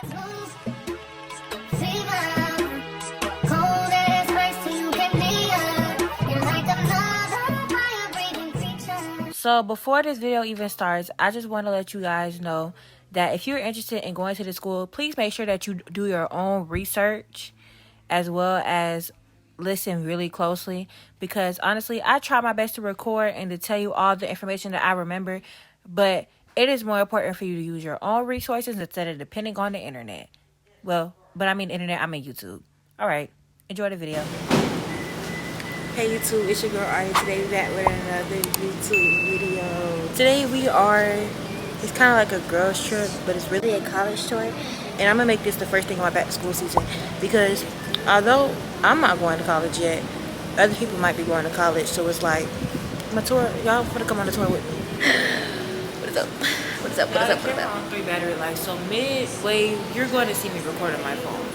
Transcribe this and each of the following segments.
So before this video even starts, I just want to let you guys know that if you're interested in going to the school, please make sure that you do your own research as well as listen really closely, because honestly, I try my best to record and to tell you all the information that I remember, but it is more important for you to use your own resources instead of depending on the internet. Well, but I mean internet, I mean YouTube. All right, enjoy the video. Hey YouTube, it's your girl Ari. Today we're back with another YouTube video. Today it's kind of like a girls trip, but it's really a college tour. And I'm gonna make this the first thing on my back to school season, because although I'm not going to college yet, other people might be going to college. So it's like, my tour, y'all wanna come on the tour with me? What is up? What is up? What is up? What is up? On 3 battery life, so midway, you're going to see me record on my phone.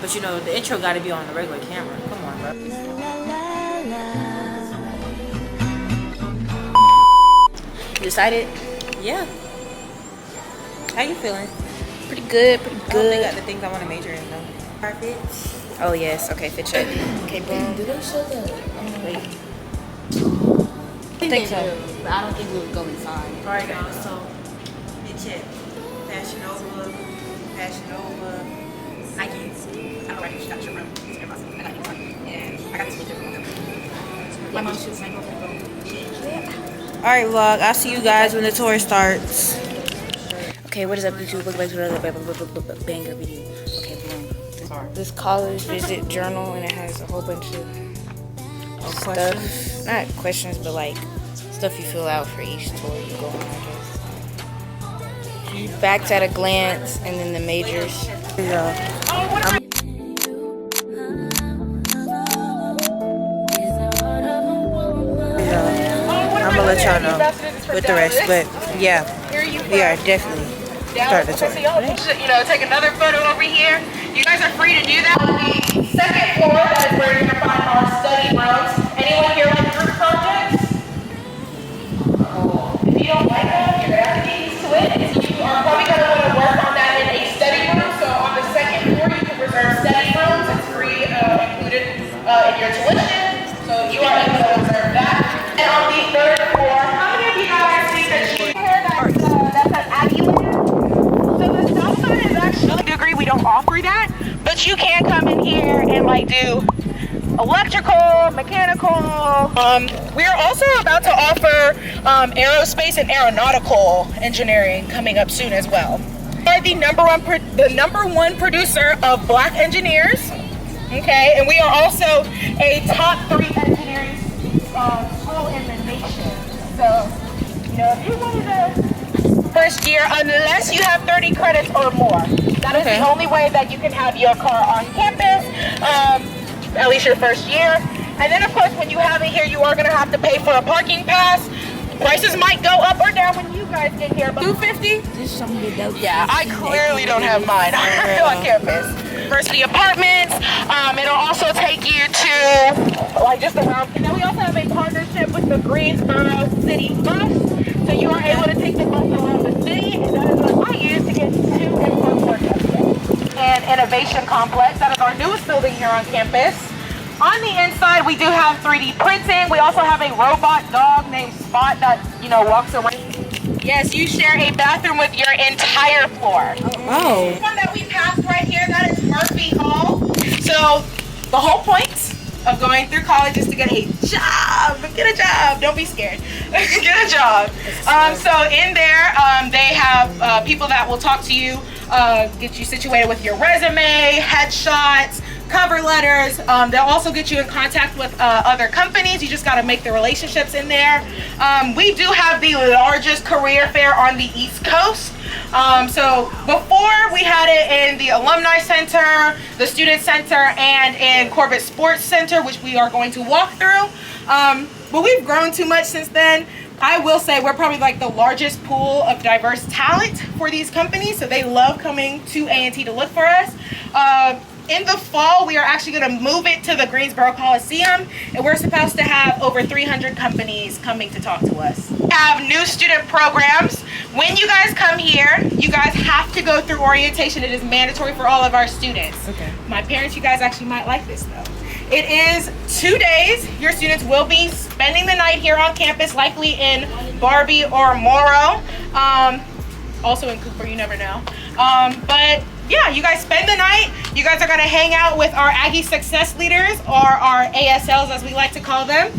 But you know, the intro gotta be on the regular camera. Come on, bro. You decided? Yeah. How you feeling? Pretty good, pretty good. They got the things I want to major in though. Fit? Oh yes, okay, fit check. Okay, boom. Do they show the Wait. I think so. But I don't think we would go inside. Alright guys, so fit check. Fashion Nova. I don't know, she got your room. I got you. Yeah. I got this picture from them. My mom shoots my phone. Alright vlog, I'll see you guys when the tour starts. Okay, what is up YouTube? Welcome back to another banger video. Okay, boom. This college visit journal, and it has a whole bunch of stuff. Questions? Not questions, but like stuff you fill out for each tour you go on, I guess. Facts at a glance, and then the majors. Yeah. I'm gonna let y'all know with the rest, but yeah, we are definitely starting the tour. You know, take another photo over here. You guys are free to do that. On the second floor, that is where you're gonna find our study rooms. Anyone here like group projects? If you don't like them, you're gonna have to get used to it. You are probably gonna want to work on that in a study room. So on the second floor, you can reserve study rooms. It's free, included in your tuition. So you are able to reserve that. And on the third floor, how many of you guys see the sheet here that's an Aggie land? So the south side is actually degree. We don't offer that, but you can come in here and like do electrical, mechanical. We're also about to offer aerospace and aeronautical engineering coming up soon as well. We are the number one producer of black engineers. Okay, and we are also a top 3 engineering school in the nation. So, you know, if you wanted to first year, unless you have 30 credits or more, that is the only way that you can have your car on campus, at least your first year. And then, of course, when you have it here, you are going to have to pay for a parking pass. Prices might go up or down when you guys get here, but $250? Yeah, I clearly don't have mine on campus. University apartments. It'll also take you to like just around. And then we also have a partnership with the Greensboro City Bus, so you are able to take the bus around the city, and that is what I use to get to and from work every day. And Innovation Complex, that is our newest building here on campus. On the inside, we do have 3D printing. We also have a robot dog named Spot that, you know, walks around. Yes, you share a bathroom with your entire floor. Oh. This one that we passed right here, that is Murphy Hall. So the whole point of going through college is to get a job. Get a job. Don't be scared. Get a job. So in there, they have people that will talk to you, get you situated with your resume, headshots, cover letters. They'll also get you in contact with other companies. You just got to make the relationships in there. We do have the largest career fair on the East Coast. So before we had it in the Alumni Center, the Student Center, and in Corbett Sports Center, which we are going to walk through. But we've grown too much since then. I will say we're probably like the largest pool of diverse talent for these companies, so they love coming to A&T to look for us. In the fall, we are actually going to move it to the Greensboro Coliseum, and we're supposed to have over 300 companies coming to talk to us. We have new student programs. When you guys come here, you guys have to go through orientation. It is mandatory for all of our students. Okay. My parents, you guys actually might like this though. It is 2 days. Your students will be spending the night here on campus, likely in Barbie or Morrow. Also in Cooper, you never know. But yeah, you guys spend the night. You guys are gonna hang out with our Aggie Success Leaders, or our ASLs as we like to call them.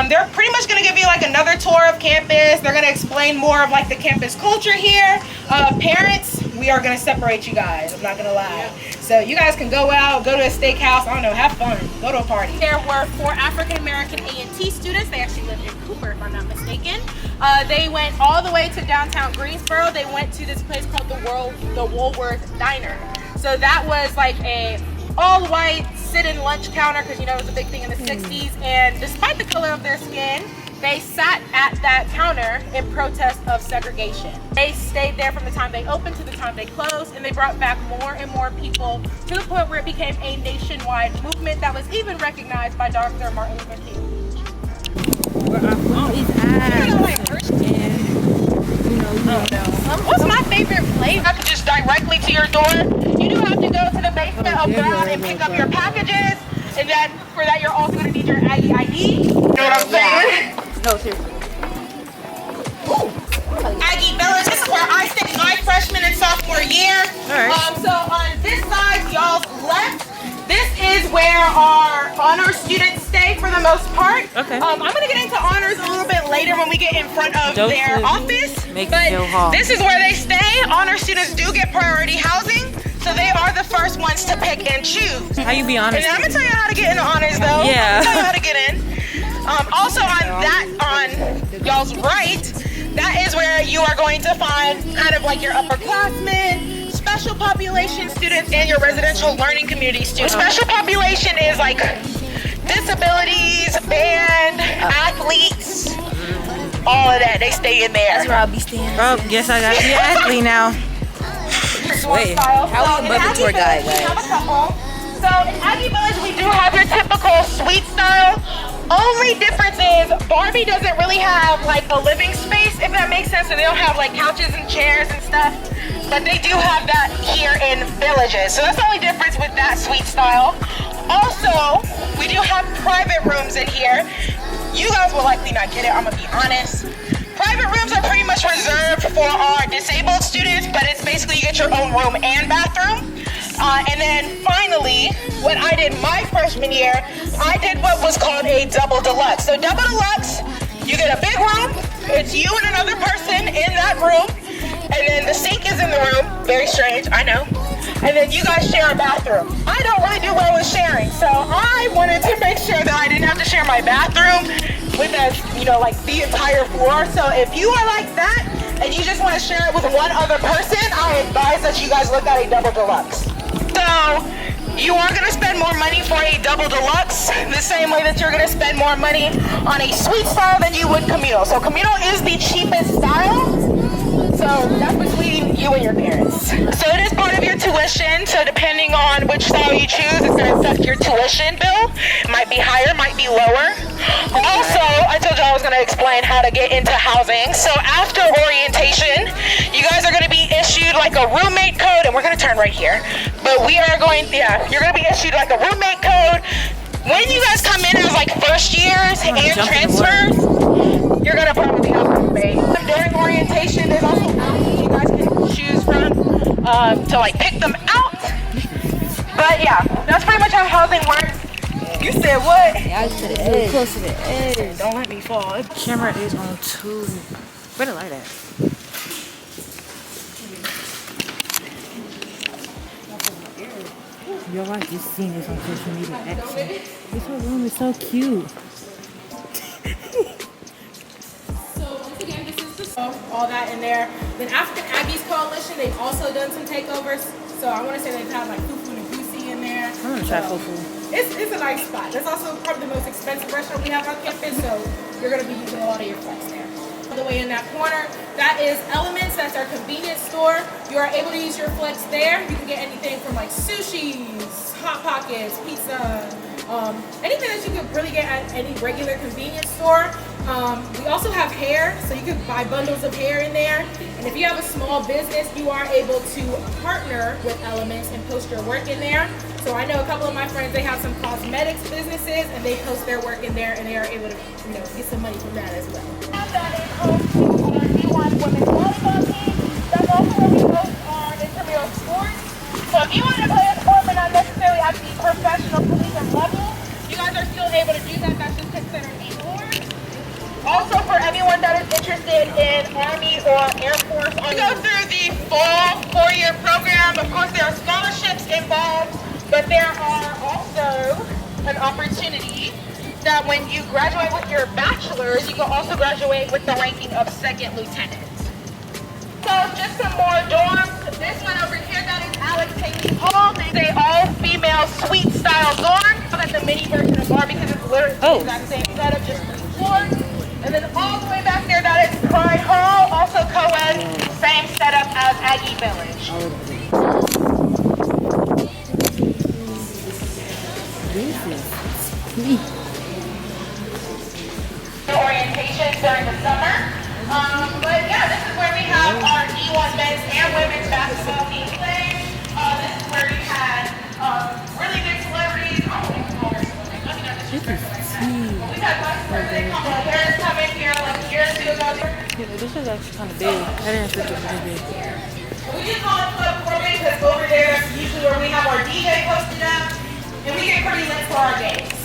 They're pretty much gonna give you like another tour of campus. They're gonna explain more of like the campus culture here. Parents, we are gonna separate you guys, I'm not gonna lie. So you guys can go out, go to a steakhouse, I don't know, have fun, go to a party. There were 4 African American A&T students. They actually lived in Cooper, if I'm not mistaken. They went all the way to downtown Greensboro. They went to this place called the Woolworth Diner. So that was like a all-white sit-in lunch counter, because you know it was a big thing in the 60s. And despite the color of their skin, they sat at that counter in protest of segregation. They stayed there from the time they opened to the time they closed, and they brought back more and more people to the point where it became a nationwide movement that was even recognized by Dr. Martin Luther King. What's my favorite flavor? Not just directly to your door. You do have to go to the basement of Brown and pick up your packages, and then for that you're also going to need your Aggie ID. You know what I'm saying? No, seriously. Aggie Village, this is where I stayed my freshman and sophomore year. So on this side, y'all's left, this is where our honor students stay for the most part. Okay. I'm gonna get into honors a little bit later when we get in front of their office. But this is where they stay. Honor students do get priority housing, so they are the first ones to pick and choose. How you be honest? And I'm gonna tell you how to get into honors though. Yeah. I'm gonna tell you how to get in. Also on y'all's right, that is where you are going to find kind of like your upperclassmen, special population students, and your residential learning community students. Special population is like disabilities, band, athletes, all of that. They stay in there. That's where I'll be staying. Oh, guess I got to be an athlete now. Wait, how are you above the tour guide, guys? We have a couple. So in Aggie Village, we do have your typical suite style. Only difference is Barbie doesn't really have like a living space, if that makes sense. So they don't have like couches and chairs and stuff. But they do have that here in Villages. So that's the only difference with that suite style. Also, we do have private rooms in here. You guys will likely not get it, I'm gonna be honest. Private rooms are pretty much reserved for our disabled students, but it's basically you get your own room and bathroom. And then finally, what I did my freshman year, I did what was called a double deluxe. So double deluxe, you get a big room, it's you and another person in that room, and then the sink is in the room, very strange, I know. And then you guys share a bathroom. I don't really do well with sharing, so I wanted to make sure that I didn't have to share my bathroom with like the entire floor. So if you are like that, and you just want to share it with one other person, I advise that you guys look at a double deluxe. So you are going to spend more money for a double deluxe, the same way that you're going to spend more money on a suite style than you would communal. So communal is the cheapest style. So that's between you and your parents. So it is part of your tuition. So depending on which style you choose, it's going to affect your tuition bill. It might be higher, might be lower. Also, I told you I was going to explain how to get into housing. So after orientation, you guys are going to be issued like a roommate code, and we're going to turn right here. But we are going, you're going to be issued like a roommate code. When you guys come in as like first years and transfers, you're going to probably have a roommate. During orientation, there's also options you guys can choose from to like pick them out. But yeah, that's pretty much how housing works. You said what? Yeah, I was to the edge. Close to the edge. Don't let me fall. Camera is on 2. Where the light at? Yo, I just seen this on social media. Actually, this whole room is so cute. All that in there. Then African Aggies Coalition, they've also done some takeovers. So I want to say they've had like Fufu and Goosey in there. I'm gonna try Fufu. It's a nice spot. That's also probably the most expensive restaurant we have on campus, so you're gonna be using a lot of your funds there. The way in that corner, that is Elements. That's our convenience store. You are able to use your flex there. You can get anything from like sushis, hot pockets, pizza, anything that you could really get at any regular convenience store. We also have hair, so you can buy bundles of hair in there. And if you have a small business, you are able to partner with Elements and post your work in there. So I know a couple of my friends, they have some cosmetics businesses and they post their work in there and they are able to, you know, get some money from that as well. That is home to our D1 women's volleyball team. That's also where we host our intramural sports. So if you want to play a sport but not necessarily at the professional collegiate level, you guys are still able to do that. That's just considered a sport. Also for anyone that is interested in Army or Air Force, we go through the fall 4-year program. Of course, there are scholarships involved, but there are also an opportunity that when you graduate with your bachelor's, you can also graduate with the ranking of 2nd lieutenant. So just some more dorms. This one over here, that is Alex Haley's hall. It's a all-female suite style dorm. That's the mini version of bar because it's literally the exact same setup, just 3 floors. And then all the way back there, that is Pride Hall, also co-ed, same setup as Aggie Village. Orientation during the summer. But yeah, this is where we have our D1 men's and women's basketball team playing. This is where we had really big celebrities. We've had President Kamala Harris come in here like a year or 2 ago. Yeah, this is actually kind of big. I didn't expect it to be big. We just call it Club Corbin because over there is usually where we have our DJ posted up, and we get pretty lit for our games.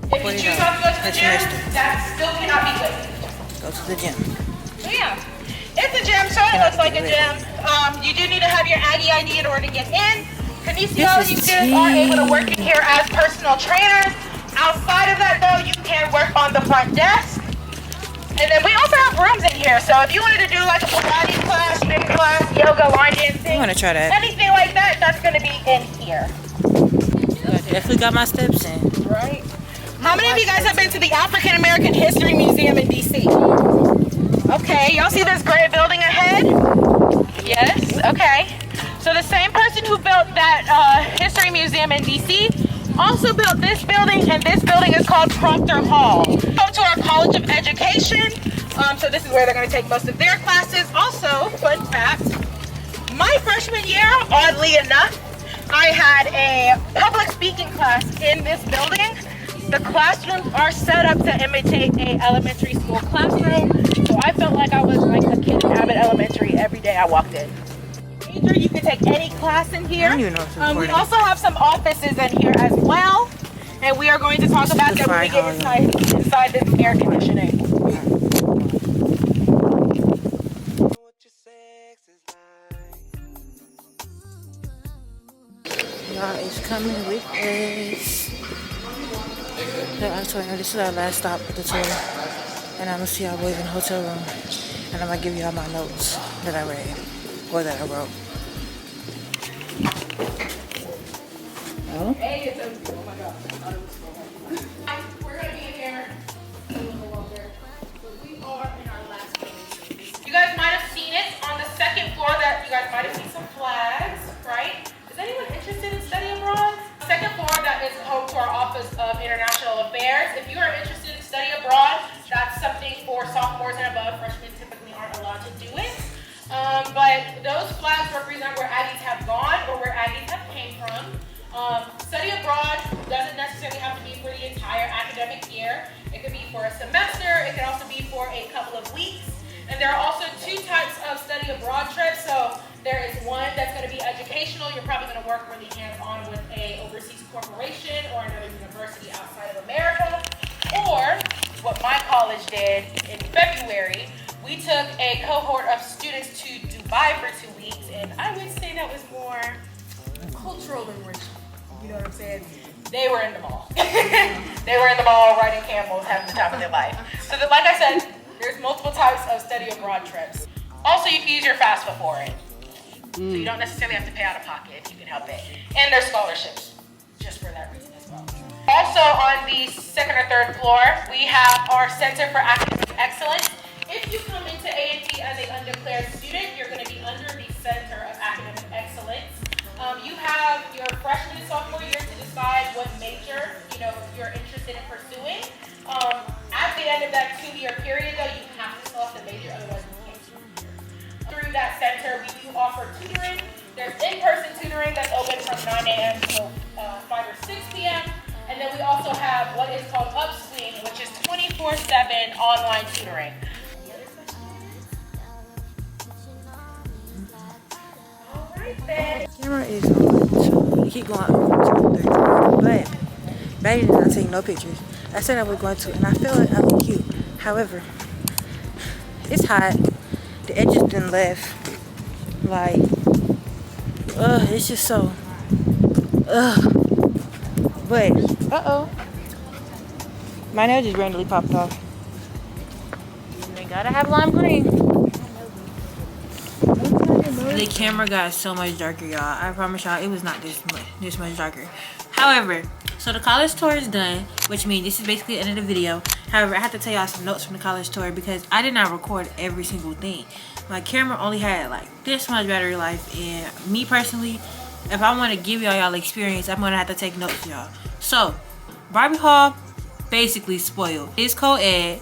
If you choose not to go to the gym, that still cannot be good. Go to the gym. So yeah, it's a gym, so it looks like a gym. You do need to have your Aggie ID in order to get in. Kinesiology students are able to work in here as personal trainers. Outside of that though, you can work on the front desk. And then we also have rooms in here, so if you wanted to do like a Pilates class, spin class, yoga, line dancing, I'm gonna try that. anything like that, that's gonna be in here. I definitely got my steps in. Right? How many of you guys have been to the African American History Museum in DC? Okay, y'all see this gray building ahead? Yes, okay. So the same person who built that History Museum in DC also built this building, and this building is called Proctor Hall. Come to our College of Education. So this is where they're going to take most of their classes. Also, fun fact, my freshman year, oddly enough, I had a public speaking class in this building. The classrooms are set up to imitate a elementary school classroom, so I felt like I was like a kid in Abbott Elementary every day I walked in. You can take any class in here. We also have some offices in here as well, and we are going to talk about that when we get inside this air conditioning. Y'all is coming with us. I told you this is our last stop at the tour, and I'm gonna see y'all boys in the hotel room, and I'm gonna give y'all my notes that I read or that I wrote. Oh? Hey, it's empty. Oh my God. We're gonna be in here a little longer. So we are in our last place. You guys might have seen it on the 2nd floor. That you guys might have seen some flags, right? Is anyone interested in studying abroad? 2nd floor, that is home to our Office of International Affairs. If you are interested in studying abroad, that's something for sophomores and above. Freshmen typically aren't allowed to do it. But those flags represent where Aggies have gone or where Aggies have came from. Study abroad doesn't necessarily have to be for the entire academic year. It could be for a semester. It could also be for a couple of weeks. And there are also 2 types of study abroad trips. So there is one that's going to be educational. You're probably going to work really hands-on with a overseas corporation or another university outside of America. Or what my college did in February, we took a cohort of students to Dubai for 2 weeks, and I would say that was more cultural enrichment. You know what I'm saying? They were in the mall. They were in the mall riding camels, having the time of their life. So like I said, there's multiple types of study abroad trips. Also, you can use your FAFSA for it. So you don't necessarily have to pay out of pocket if you can help it. And there's scholarships, just for that reason as well. Also on the second or third floor, we have our Center for Academic Excellence. If you come into A&T as an undeclared student, you're going to be under the Center of Academic Excellence. You have your freshman and sophomore year to decide what major, you're interested in pursuing. At the end of that 2-year period, though, you have to select a major, otherwise you can't do it. Through that center, we do offer tutoring. There's in-person tutoring that's open from 9 a.m. to 5 or 6 p.m. And then we also have what is called Upswing, which is 24/7 online tutoring. All right, then. Camera is on 2. Keep going up 2, 3, but Maddie did not take no pictures. I said I was going to, and I feel like I look cute. However, it's hot. The edges done left. Like, it's just so. But my nail just randomly popped off. They gotta have lime green. The camera got so much darker, y'all. I promise y'all, it was not this much darker. However, so the college tour is done, which means this is basically the end of the video. However, I have to tell y'all some notes from the college tour because I did not record every single thing. My camera only had like this much battery life, and me personally, if I want to give y'all experience, I'm gonna have to take notes, y'all. So, Barbie Hall, basically spoiled. It's co-ed.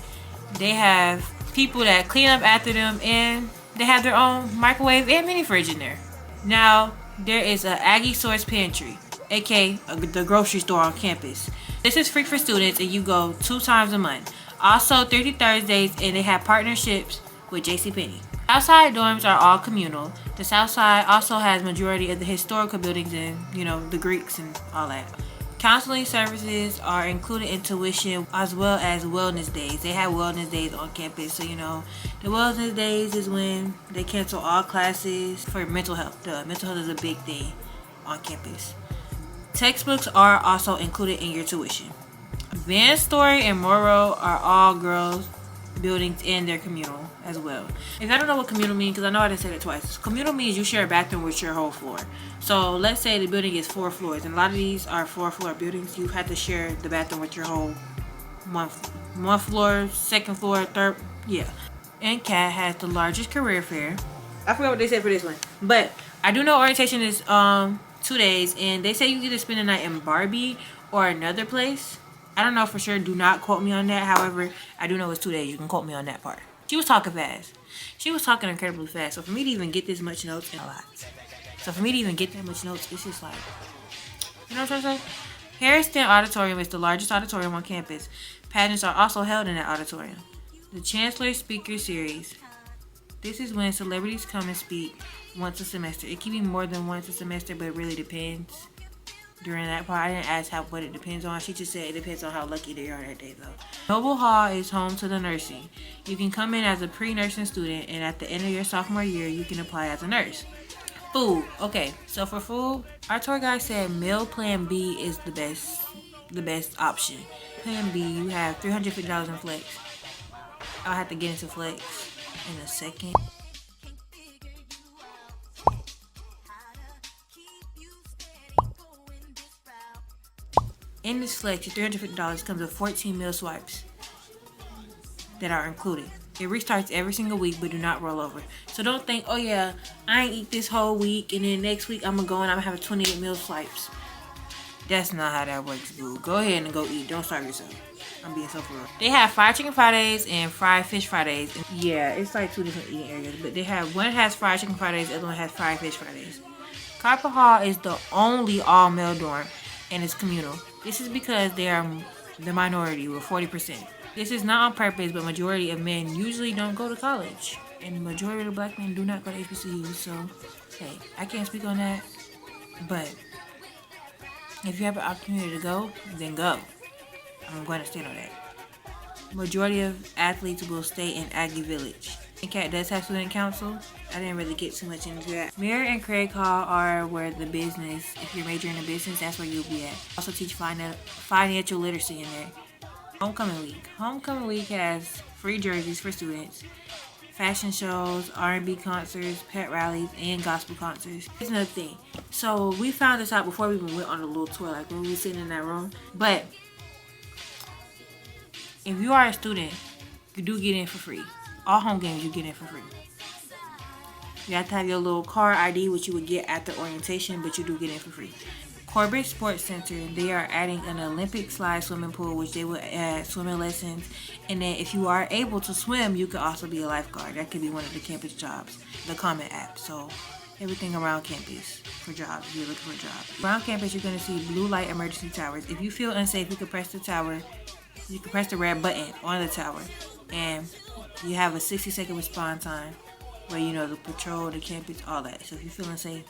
They have people that clean up after them, and they have their own microwave and mini fridge in there. Now, there is a Aggie Source Pantry, aka the grocery store on campus. This is free for students, and you go 2 times a month. Also, 30 Thursdays, and they have partnerships with JCPenney. Outside dorms are all communal. The South Side also has majority of the historical buildings and, the Greeks and all that. Counseling services are included in tuition as well as wellness days. They have wellness days on campus. So, the wellness days is when they cancel all classes for mental health. Mental health is a big thing on campus. Textbooks are also included in your tuition. Van Story and Morrow are all girls buildings and they're communal as well. If I don't know what communal means, because I know I didn't say that twice. Communal means you share a bathroom with your whole floor. So let's say the building is 4 floors, and a lot of these are 4-floor buildings. You have to share the bathroom with your whole one floor, 2nd floor, 3rd, yeah. And CAT has the largest career fair. I forgot what they said for this one, but I do know orientation is 2 days, and they say you get to spend the night in Barbie or another place. I don't know for sure. Do not quote me on that. However, I do know it's 2 days. You can quote me on that part. She was talking fast. She was talking incredibly fast. So for me to even get this much notes, and a lot. So for me to even get that much notes, it's just like, you know what I'm trying to say? Harrison Auditorium is the largest auditorium on campus. Pageants are also held in that auditorium. The Chancellor Speaker Series. This is when celebrities come and speak once a semester. It can be more than once a semester, but it really depends. During that part, I didn't ask what it depends on. She just said it depends on how lucky they are that day, though. Noble Hall is home to the nursing. You can come in as a pre-nursing student, and at the end of your sophomore year, you can apply as a nurse. Food. Okay, so for food, our tour guide said meal plan B is the best option. Plan B, you have $350 in flex. I'll have to get into flex in a second. In this flex, your $350 comes with 14 meal swipes that are included. It restarts every single week, but do not roll over. So don't think, oh yeah, I ain't eat this whole week, and then next week I'm gonna go and I'm gonna have 28 meal swipes. That's not how that works, boo. Go ahead and go eat. Don't starve yourself. I'm being so for real. They have fried chicken Fridays and fried fish Fridays. And yeah, it's like 2 different eating areas, but they have one has fried chicken Fridays, the other one has fried fish Fridays. Carper Hall is the only all-male dorm, and it's communal. This is because they are the minority with 40%. This is not on purpose, but majority of men usually don't go to college. And the majority of black men do not go to HBCUs, so, hey, I can't speak on that. But if you have an opportunity to go, then go. I'm going to stand on that. majority of athletes will stay in Aggie Village. NCAT does have student council. I didn't really get too much into that. Mirror and Craig Hall are where the business, if you're majoring in business, that's where you'll be at. Also teach financial literacy in there. Homecoming week. Homecoming week has free jerseys for students, fashion shows, R&B concerts, pet rallies, and gospel concerts. Here's another thing. So we found this out before we even went on a little tour, like when we were sitting in that room. But if you are a student, you do get in for free. All home games you get in for free. You have to have your little car ID, which you would get after orientation, but you do get in for free. Corbett Sports Center, they are adding an Olympic slide swimming pool, which they will add swimming lessons. And then if you are able to swim, you could also be a lifeguard. That could be one of the campus jobs, the Common app. So everything around campus for jobs, if you're looking for a job. Around campus, you're going to see blue light emergency towers. If you feel unsafe, you can press the tower. You can press the red button on the tower. And you have a 60-second response time where, you know, the patrol, the campus, all that. So if you're feeling safe,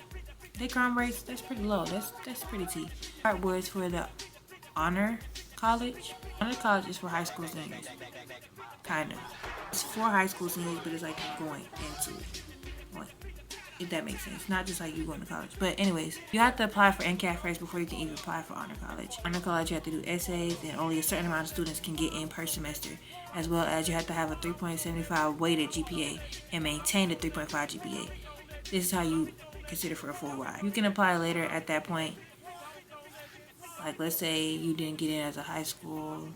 their crime rates, that's pretty low. That's pretty T. Artworks for the Honor College. Honor College is for high school seniors. Kind of. It's for high school seniors, but it's like going into one. If that makes sense. Not just like you going to college. But anyways, you have to apply for NCAT first before you can even apply for Honor College. Honor College, you have to do essays, and only a certain amount of students can get in per semester. As well as you have to have a 3.75 weighted GPA and maintain a 3.5 GPA. This is how you consider for a full ride. You can apply later at that point. Like let's say you didn't get in as a high school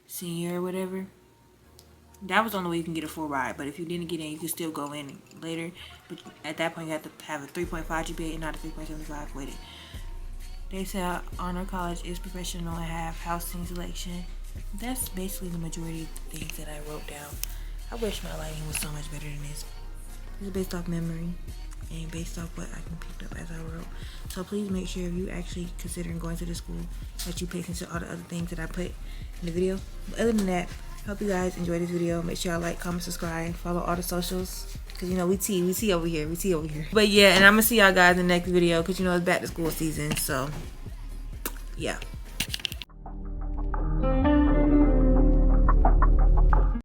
senior or whatever. That was the only way you can get a full ride. But if you didn't get in, you can still go in later. But at that point, you have to have a 3.5 GPA and not a 3.75 weighted. They say Honor College is professional and have housing selection. That's basically the majority of the things that I wrote down. I wish my lighting was so much better than this. It's based off memory and based off what I can pick up as I wrote. So please make sure if you actually considering going to the school that you pay attention to all the other things that I put in the video. But other than that, hope you guys enjoy this video. Make sure y'all like, comment, subscribe, follow all the socials. Cause you know we see over here. But yeah, and I'm gonna see y'all guys in the next video. Cause you know it's back to school season. So yeah.